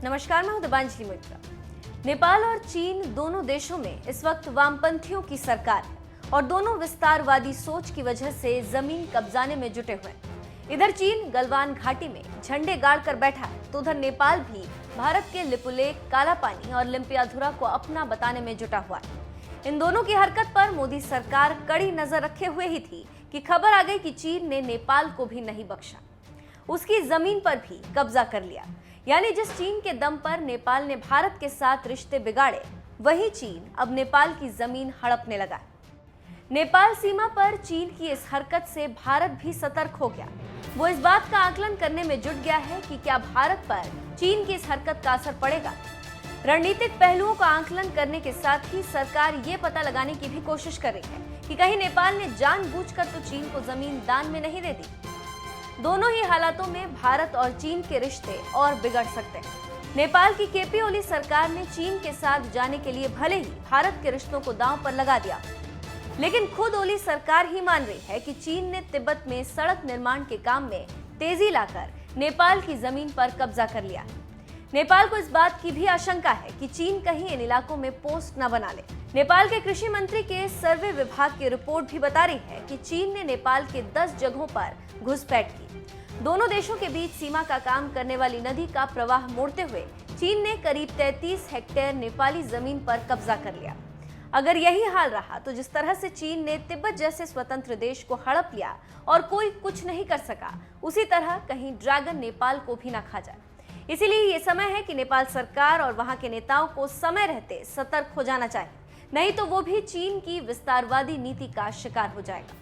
नमस्कार, मैं हूं दिबांजलि मित्रा। नेपाल और चीन दोनों देशों में इस वक्त वामपंथियों की सरकार है और दोनों विस्तारवादी सोच की वजह से जमीन कब्जाने में जुटे हुए हैं। इधर चीन गलवान घाटी में झंडे गाड़कर बैठा है, तो उधर नेपाल भी भारत के लिपुलेख, कालापानी और लिम्पियाधुरा को अपना बताने में जुटा हुआ है। इन दोनों की हरकत पर मोदी सरकार कड़ी नजर रखे हुए ही थी कि खबर आ गई कि चीन ने नेपाल को भी नहीं बख्शा, उसकी जमीन पर भी कब्जा कर लिया। यानी जिस चीन के दम पर नेपाल ने भारत के साथ रिश्ते बिगाड़े, वही चीन अब नेपाल की जमीन हड़पने लगा है। नेपाल सीमा पर चीन की इस हरकत से भारत भी सतर्क हो गया। वो इस बात का आकलन करने में जुट गया है कि क्या भारत पर चीन की इस हरकत का असर पड़ेगा। रणनीतिक पहलुओं का आकलन करने के साथ ही सरकार ये पता लगाने की भी कोशिश कर रही है कि कहीं नेपाल ने जानबूझकर तो चीन को जमीन दान में नहीं दे दी। दोनों ही हालातों में भारत और चीन के रिश्ते और बिगड़ सकते हैं। नेपाल की केपी ओली सरकार ने चीन के साथ जाने के लिए भले ही भारत के रिश्तों को दांव पर लगा दिया, लेकिन खुद ओली सरकार ही मान रही है कि चीन ने तिब्बत में सड़क निर्माण के काम में तेजी लाकर नेपाल की जमीन पर कब्जा कर लिया। नेपाल को इस बात की भी आशंका है कि चीन कहीं इन इलाकों में पोस्ट न बना ले। नेपाल के कृषि मंत्री के सर्वे विभाग की रिपोर्ट भी बता रही है कि चीन ने नेपाल के 10 जगहों पर घुसपैठ की। दोनों देशों के बीच सीमा का काम करने वाली नदी का प्रवाह मोड़ते हुए चीन ने करीब 33 हेक्टेयर नेपाली जमीन पर कब्जा कर लिया। अगर यही हाल रहा तो जिस तरह से चीन ने तिब्बत जैसे स्वतंत्र देश को हड़प लिया और कोई कुछ नहीं कर सका, उसी तरह कहीं ड्रैगन नेपाल को भी न खा जाए। इसीलिए ये समय है कि नेपाल सरकार और वहां के नेताओं को समय रहते सतर्क हो जाना चाहिए, नहीं तो वो भी चीन की विस्तारवादी नीति का शिकार हो जाएगा।